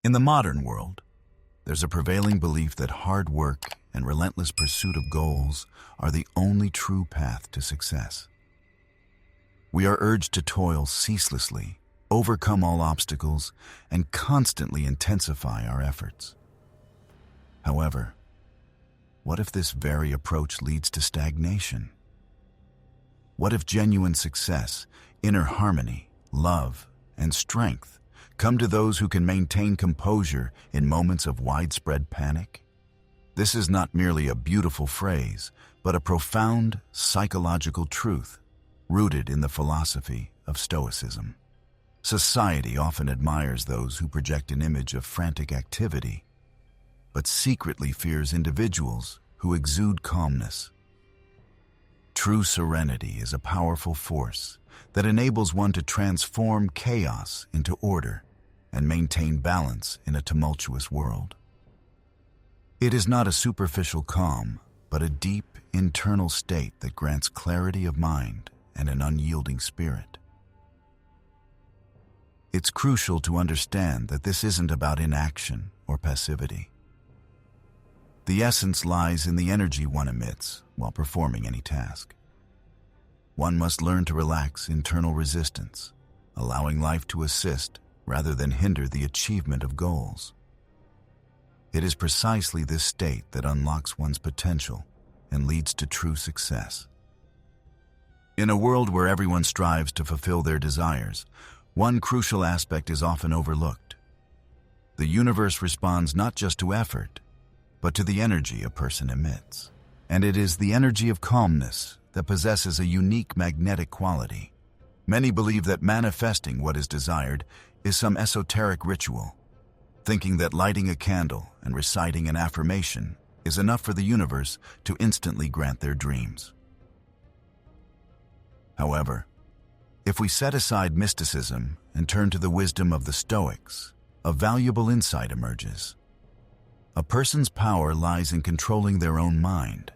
In the modern world, there's a prevailing belief that hard work and relentless pursuit of goals are the only true path to success. We are urged to toil ceaselessly, overcome all obstacles, and constantly intensify our efforts. However, what if this very approach leads to stagnation? What if genuine success, inner harmony, love, and strength come to those who can maintain composure in moments of widespread panic? This is not merely a beautiful phrase, but a profound psychological truth rooted in the philosophy of Stoicism. Society often admires those who project an image of frantic activity, but secretly fears individuals who exude calmness. True serenity is a powerful force that enables one to transform chaos into order and maintain balance in a tumultuous world. It is not a superficial calm, but a deep internal state that grants clarity of mind and an unyielding spirit. It's crucial to understand that this isn't about inaction or passivity. The essence lies in the energy one emits while performing any task. One must learn to relax internal resistance, allowing life to assist rather than hinder the achievement of goals. It is precisely this state that unlocks one's potential and leads to true success. In a world where everyone strives to fulfill their desires, one crucial aspect is often overlooked. The universe responds not just to effort, but to the energy a person emits. And it is the energy of calmness that possesses a unique magnetic quality. Many believe that manifesting what is desired is some esoteric ritual, thinking that lighting a candle and reciting an affirmation is enough for the universe to instantly grant their dreams. However, if we set aside mysticism and turn to the wisdom of the Stoics, a valuable insight emerges. A person's power lies in controlling their own mind,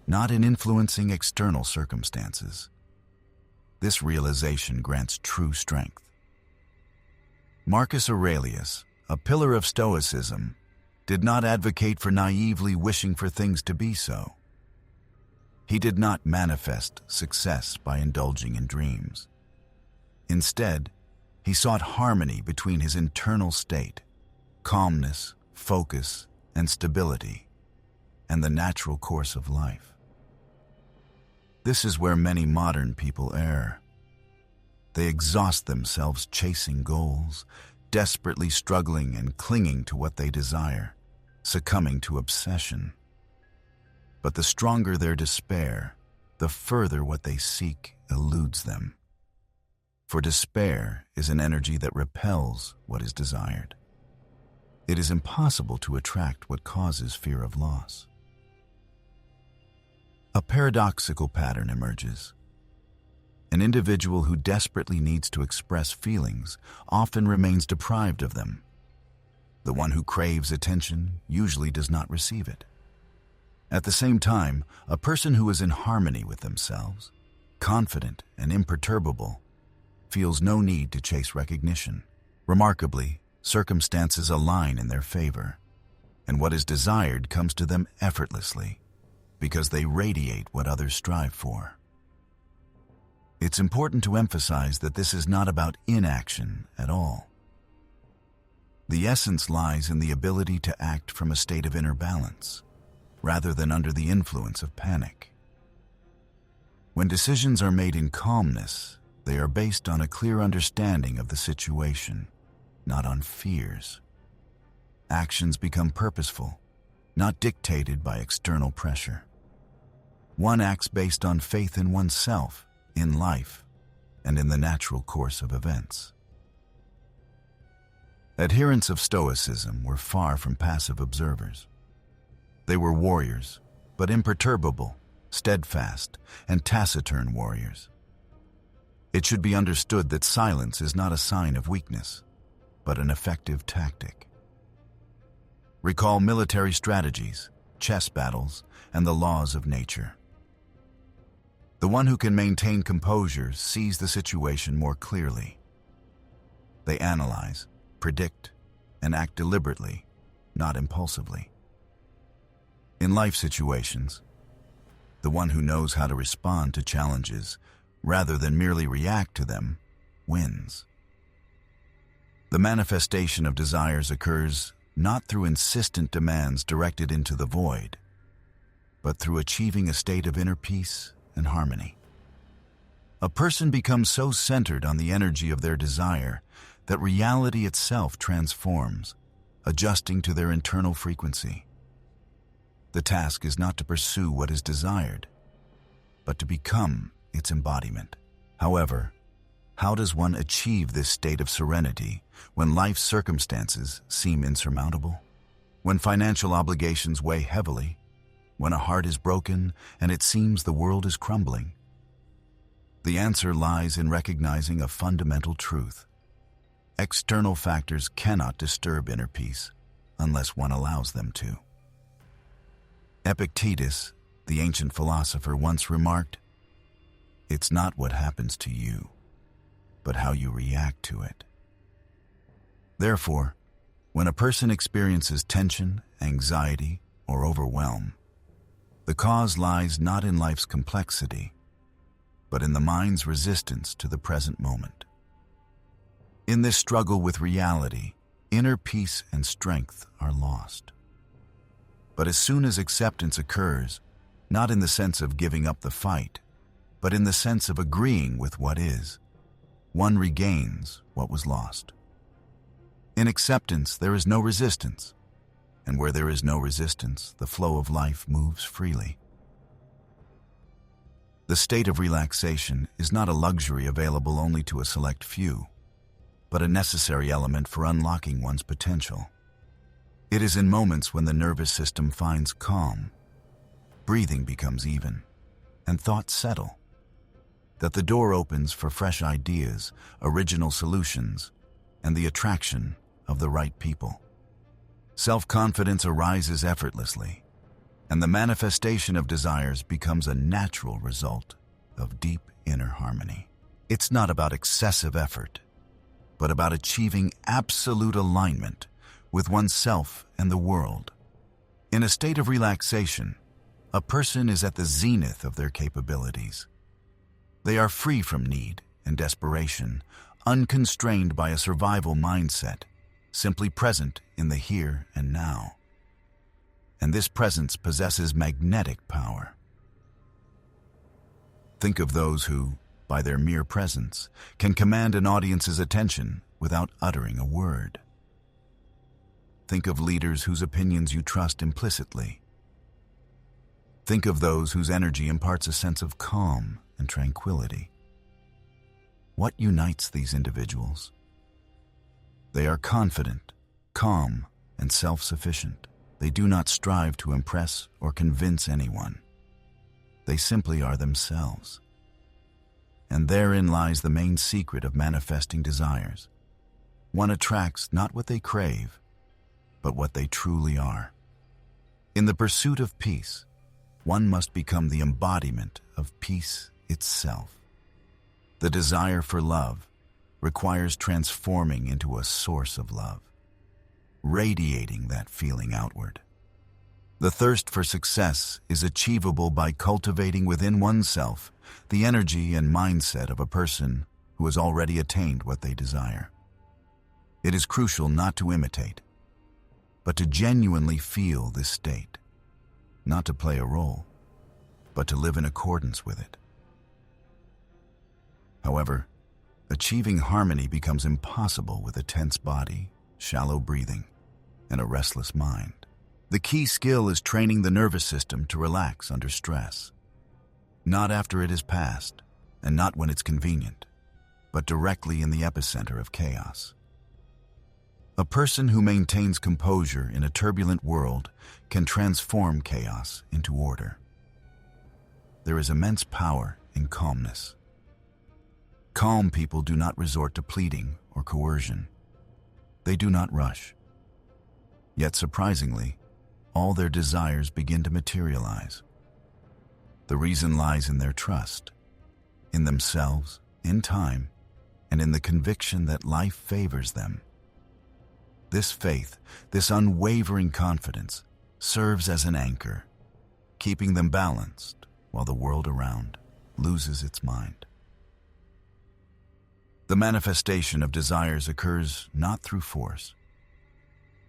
not in influencing external circumstances. This realization grants true strength. Marcus Aurelius, a pillar of Stoicism, did not advocate for naively wishing for things to be so. He did not manifest success by indulging in dreams. Instead, he sought harmony between his internal state, calmness, focus, and stability, and the natural course of life. This is where many modern people err. They exhaust themselves chasing goals, desperately struggling and clinging to what they desire, succumbing to obsession. But the stronger their despair, the further what they seek eludes them. For despair is an energy that repels what is desired. It is impossible to attract what causes fear of loss. A paradoxical pattern emerges. An individual who desperately needs to express feelings often remains deprived of them. The one who craves attention usually does not receive it. At the same time, a person who is in harmony with themselves, confident and imperturbable, feels no need to chase recognition. Remarkably, circumstances align in their favor, and what is desired comes to them effortlessly because they radiate what others strive for. It's important to emphasize that this is not about inaction at all. The essence lies in the ability to act from a state of inner balance, rather than under the influence of panic. When decisions are made in calmness, they are based on a clear understanding of the situation, not on fears. Actions become purposeful, not dictated by external pressure. One acts based on faith in oneself, in life, and in the natural course of events. Adherents of Stoicism were far from passive observers. They were warriors, but imperturbable, steadfast, and taciturn warriors. It should be understood that silence is not a sign of weakness, but an effective tactic. Recall military strategies, chess battles, and the laws of nature. The one who can maintain composure sees the situation more clearly. They analyze, predict, and act deliberately, not impulsively. In life situations, the one who knows how to respond to challenges rather than merely react to them wins. The manifestation of desires occurs not through insistent demands directed into the void, but through achieving a state of inner peace and harmony. A person becomes so centered on the energy of their desire that reality itself transforms, adjusting to their internal frequency. The task is not to pursue what is desired, but to become its embodiment. However, how does one achieve this state of serenity when life's circumstances seem insurmountable? When financial obligations weigh heavily? When a heart is broken and it seems the world is crumbling? The answer lies in recognizing a fundamental truth. External factors cannot disturb inner peace unless one allows them to. Epictetus, the ancient philosopher, once remarked, "It's not what happens to you, but how you react to it." Therefore, when a person experiences tension, anxiety, or overwhelm, the cause lies not in life's complexity, but in the mind's resistance to the present moment. In this struggle with reality, inner peace and strength are lost. But as soon as acceptance occurs, not in the sense of giving up the fight, but in the sense of agreeing with what is, one regains what was lost. In acceptance, there is no resistance, and where there is no resistance, the flow of life moves freely. The state of relaxation is not a luxury available only to a select few, but a necessary element for unlocking one's potential. It is in moments when the nervous system finds calm, breathing becomes even, and thoughts settle, that the door opens for fresh ideas, original solutions, and the attraction of the right people. Self-confidence arises effortlessly, and the manifestation of desires becomes a natural result of deep inner harmony. It's not about excessive effort, but about achieving absolute alignment with oneself and the world. In a state of relaxation, a person is at the zenith of their capabilities. They are free from need and desperation, unconstrained by a survival mindset, simply present in the here and now. And this presence possesses magnetic power. Think of those who, by their mere presence, can command an audience's attention without uttering a word. Think of leaders whose opinions you trust implicitly. Think of those whose energy imparts a sense of calm and tranquility. What unites these individuals? They are confident, calm, and self-sufficient. They do not strive to impress or convince anyone. They simply are themselves. And therein lies the main secret of manifesting desires. One attracts not what they crave, but what they truly are. In the pursuit of peace, one must become the embodiment of peace itself. The desire for love requires transforming into a source of love, radiating that feeling outward. The thirst for success is achievable by cultivating within oneself the energy and mindset of a person who has already attained what they desire. It is crucial not to imitate, but to genuinely feel this state, not to play a role, but to live in accordance with it. However, achieving harmony becomes impossible with a tense body, shallow breathing, and a restless mind. The key skill is training the nervous system to relax under stress, not after it is past, and not when it's convenient, but directly in the epicenter of chaos. A person who maintains composure in a turbulent world can transform chaos into order. There is immense power in calmness. Calm people do not resort to pleading or coercion. They do not rush. Yet surprisingly, all their desires begin to materialize. The reason lies in their trust, in themselves, in time, and in the conviction that life favors them. This faith, this unwavering confidence, serves as an anchor, keeping them balanced while the world around loses its mind. The manifestation of desires occurs not through force,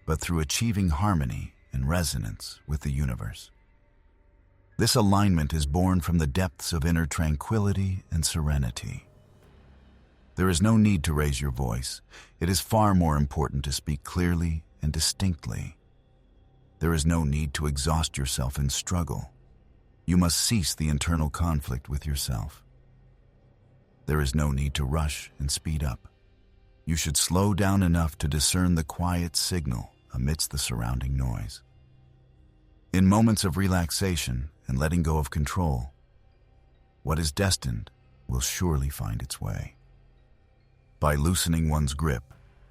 but through achieving harmony and resonance with the universe. This alignment is born from the depths of inner tranquility and serenity. There is no need to raise your voice. It is far more important to speak clearly and distinctly. There is no need to exhaust yourself in struggle. You must cease the internal conflict with yourself. There is no need to rush and speed up. You should slow down enough to discern the quiet signal amidst the surrounding noise. In moments of relaxation and letting go of control, what is destined will surely find its way. By loosening one's grip,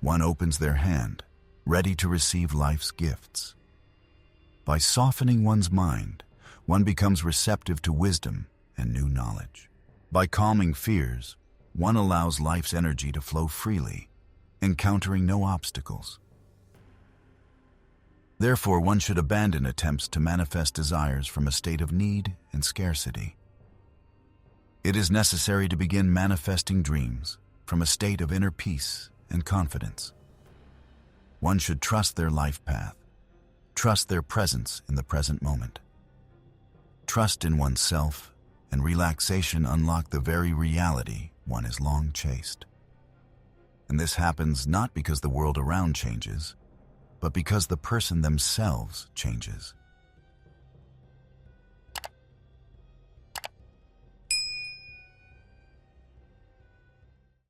one opens their hand, ready to receive life's gifts. By softening one's mind, one becomes receptive to wisdom and new knowledge. By calming fears, one allows life's energy to flow freely, encountering no obstacles. Therefore, one should abandon attempts to manifest desires from a state of need and scarcity. It is necessary to begin manifesting dreams from a state of inner peace and confidence. One should trust their life path, trust their presence in the present moment. Trust in oneself and relaxation unlock the very reality one has long chased. And this happens not because the world around changes, but because the person themselves changes.